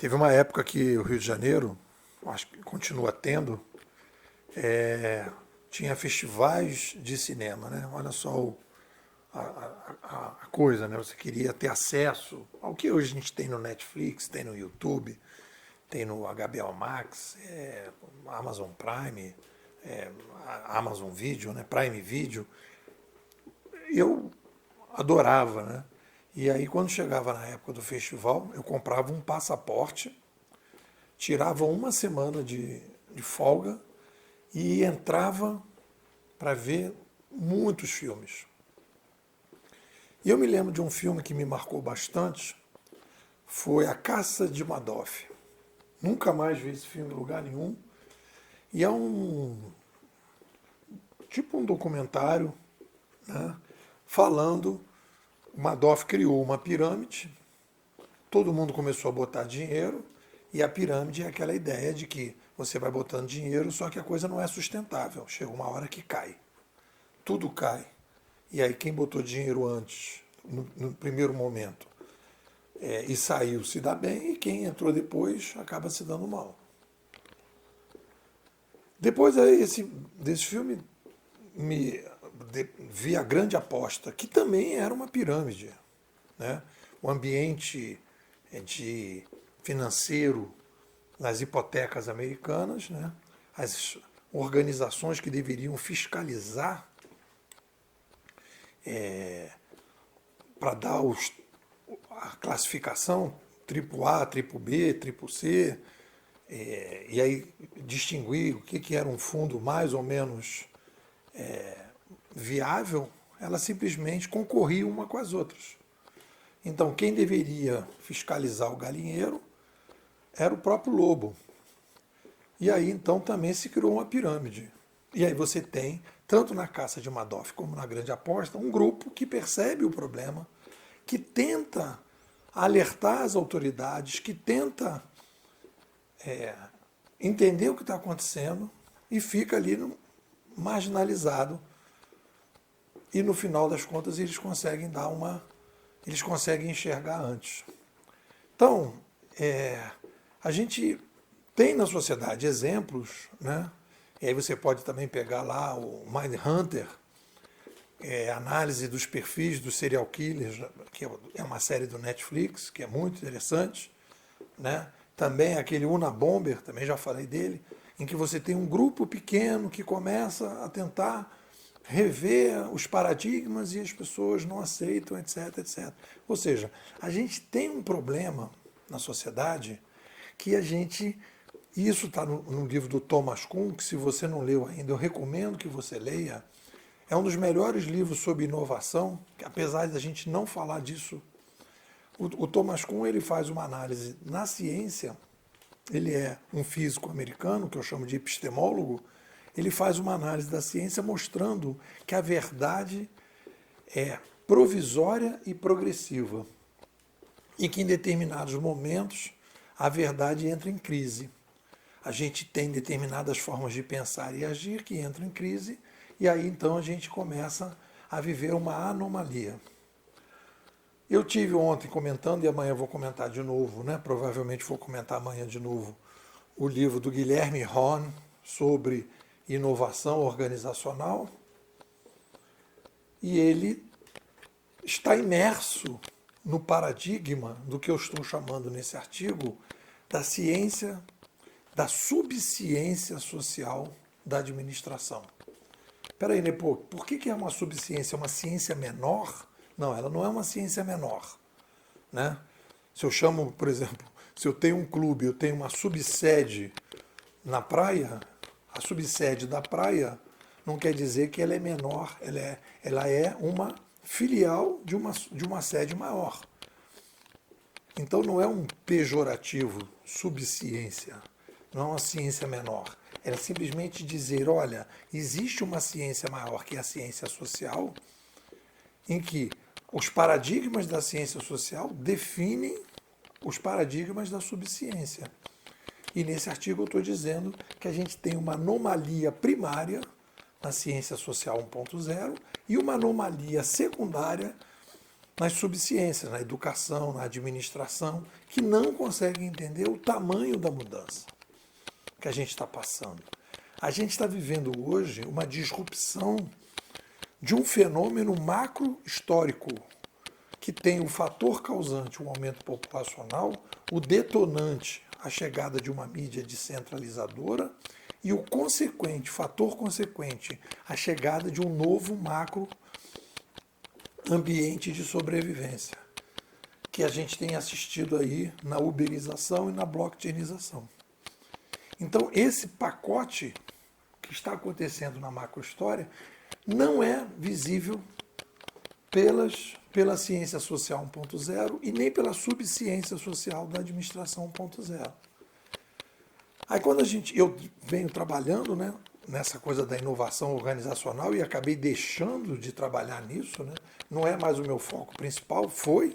Teve uma época que o Rio de Janeiro, acho que continua tendo, tinha festivais de cinema, né? Olha só a coisa, né? Você queria ter acesso ao que hoje a gente tem no Netflix, tem no YouTube, tem no HBO Max, Amazon Prime, Amazon Video, né? Prime Video. Eu adorava, né? E aí quando chegava na época do festival, eu comprava um passaporte, tirava uma semana de folga e entrava para ver muitos filmes. E eu me lembro de um filme que me marcou bastante, foi A Caça de Madoff. Nunca mais vi esse filme em lugar nenhum. E é tipo um documentário, né, falando, Madoff criou uma pirâmide, todo mundo começou a botar dinheiro, e a pirâmide é aquela ideia de que você vai botando dinheiro, só que a coisa não é sustentável. Chega uma hora que cai. Tudo cai. E aí quem botou dinheiro antes, no primeiro momento, e saiu se dá bem, e quem entrou depois acaba se dando mal. Depois desse filme, vi A Grande Aposta, que também era uma pirâmide. Né? O ambiente de financeiro nas hipotecas americanas, né? As organizações que deveriam fiscalizar para dar a classificação triplo A, triplo B, triplo C, e aí distinguir o que era um fundo mais ou menos viável, elas simplesmente concorriam uma com as outras. Então, quem deveria fiscalizar o galinheiro era o próprio lobo. E aí, então, também se criou uma pirâmide. E aí você tem, tanto na Caça de Madoff como na Grande Aposta, um grupo que percebe o problema, que tenta alertar as autoridades, que tenta entender o que está acontecendo e fica ali marginalizado. E no final das contas eles conseguem eles conseguem enxergar antes. Então, a gente tem na sociedade exemplos, né? E aí você pode também pegar lá o Mindhunter, análise dos perfis dos serial killers, que é uma série do Netflix, que é muito interessante, né? Também aquele Unabomber, também já falei dele, em que você tem um grupo pequeno que começa a tentar rever os paradigmas e as pessoas não aceitam, etc, etc. Ou seja, a gente tem um problema na sociedade que isso está no livro do Thomas Kuhn, que se você não leu ainda, eu recomendo que você leia. É um dos melhores livros sobre inovação, que apesar de a gente não falar disso, o Thomas Kuhn ele faz uma análise na ciência, ele é um físico americano, que eu chamo de epistemólogo, ele faz uma análise da ciência mostrando que a verdade é provisória e progressiva, e que em determinados momentos a verdade entra em crise. A gente tem determinadas formas de pensar e agir que entram em crise, e aí então a gente começa a viver uma anomalia. Eu tive ontem comentando, e amanhã vou comentar de novo, né? Provavelmente vou comentar amanhã de novo, o livro do Guilherme Horn sobre inovação organizacional, e ele está imerso no paradigma do que eu estou chamando nesse artigo da ciência, da subciência social da administração. Espera aí, Nepo, por que é uma subciência? É uma ciência menor? Não, ela não é uma ciência menor. Né? Se eu chamo, por exemplo, se eu tenho um clube, eu tenho uma subsede na praia, a subsede da praia não quer dizer que ela é menor, ela é uma filial de uma sede maior. Então não é um pejorativo, subciência, não é uma ciência menor. É simplesmente dizer, olha, existe uma ciência maior, que é a ciência social, em que os paradigmas da ciência social definem os paradigmas da subciência. E nesse artigo eu estou dizendo que a gente tem uma anomalia primária na ciência social 1.0 e uma anomalia secundária nas subciências, na educação, na administração, que não conseguem entender o tamanho da mudança que a gente está passando. A gente está vivendo hoje uma disrupção de um fenômeno macro histórico que tem o fator causante, o aumento populacional, o detonante, a chegada de uma mídia descentralizadora e o consequente, fator consequente, a chegada de um novo macro ambiente de sobrevivência, que a gente tem assistido aí na uberização e na blockchainização. Então, esse pacote que está acontecendo na macrohistória não é visível pela ciência social 1.0 e nem pela subciência social da administração 1.0. Aí quando eu venho trabalhando, né, nessa coisa da inovação organizacional e acabei deixando de trabalhar nisso, né, não é mais o meu foco principal, foi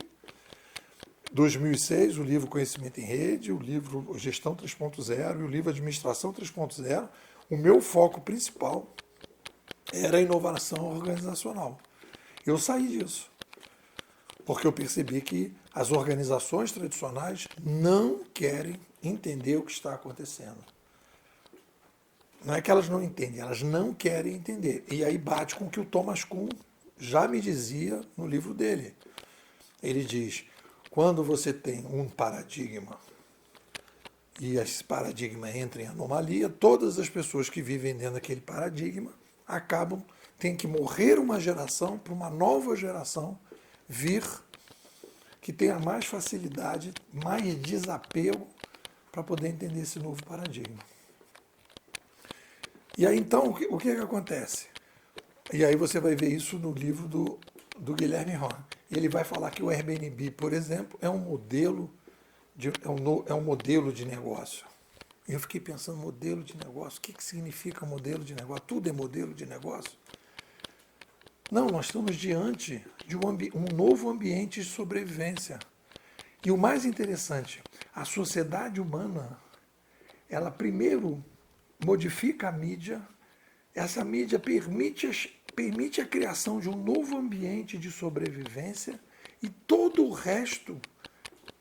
2006 o livro Conhecimento em Rede, o livro Gestão 3.0 e o livro Administração 3.0. O meu foco principal era a inovação organizacional. Eu saí disso, porque eu percebi que as organizações tradicionais não querem entender o que está acontecendo. Não é que elas não entendem, elas não querem entender. E aí bate com o que o Thomas Kuhn já me dizia no livro dele. Ele diz, quando você tem um paradigma e esse paradigma entra em anomalia, todas as pessoas que vivem dentro daquele paradigma tem que morrer uma geração para uma nova geração vir que tenha mais facilidade, mais desapego para poder entender esse novo paradigma. E aí então, o que acontece? E aí você vai ver isso no livro do Guilherme Horn. Ele vai falar que o Airbnb, por exemplo, é um modelo de negócio. E eu fiquei pensando, modelo de negócio, o que significa modelo de negócio? Tudo é modelo de negócio? Não, nós estamos diante de um novo ambiente de sobrevivência. E o mais interessante, a sociedade humana, ela primeiro modifica a mídia, essa mídia permite a criação de um novo ambiente de sobrevivência e todo o resto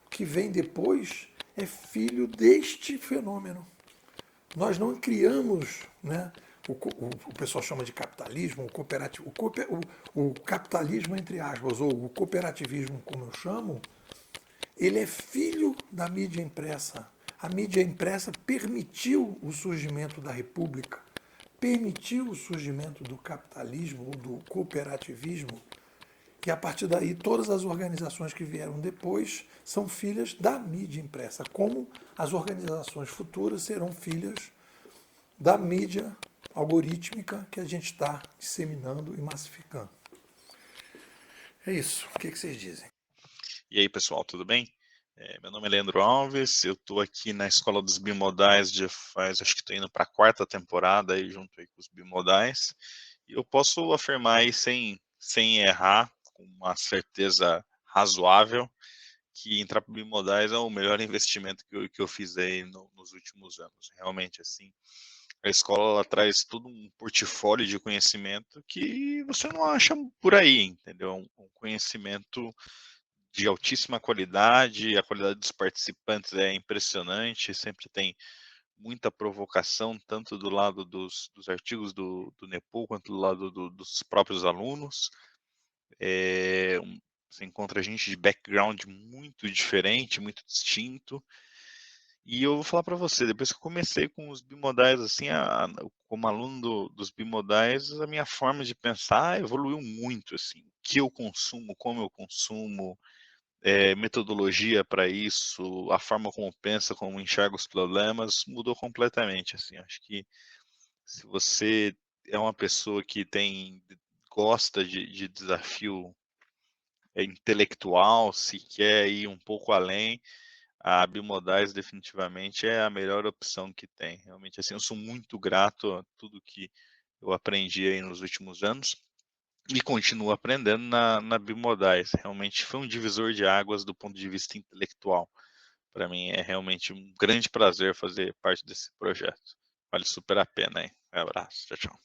que vem depois é filho deste fenômeno. Nós não criamos, né, o pessoal chama de capitalismo, o capitalismo entre aspas, ou o cooperativismo, como eu chamo, ele é filho da mídia impressa. A mídia impressa permitiu o surgimento da república, permitiu o surgimento do capitalismo ou do cooperativismo, e a partir daí todas as organizações que vieram depois são filhas da mídia impressa, como as organizações futuras serão filhas da mídia algorítmica que a gente está disseminando e massificando. É isso. O que vocês dizem? E aí, pessoal, tudo bem? Meu nome é Leandro Alves, eu estou aqui na Escola dos Bimodais acho que estou indo para a 4ª temporada aí, junto aí com os bimodais, e eu posso afirmar aí sem errar, com uma certeza razoável, que entrar para bimodais é o melhor investimento que eu fiz aí nos últimos anos. Realmente, assim, a escola ela traz todo um portfólio de conhecimento que você não acha por aí, entendeu? Um conhecimento de altíssima qualidade, a qualidade dos participantes é impressionante, sempre tem muita provocação, tanto do lado dos artigos do NEPOL, quanto do lado dos próprios alunos. Você encontra gente de background muito diferente, muito distinto. E eu vou falar para você, depois que eu comecei com os bimodais, assim, como aluno dos bimodais, a minha forma de pensar evoluiu muito, assim, o que eu consumo, como eu consumo, metodologia para isso, a forma como pensa, como enxerga os problemas, mudou completamente, assim, acho que se você é uma pessoa que gosta de desafio intelectual, se quer ir um pouco além, a Bimodais definitivamente é a melhor opção que tem. Realmente, assim, eu sou muito grato a tudo que eu aprendi aí nos últimos anos e continuo aprendendo na Bimodais. Realmente foi um divisor de águas do ponto de vista intelectual. Para mim é realmente um grande prazer fazer parte desse projeto. Vale super a pena, hein? Um abraço, tchau, tchau.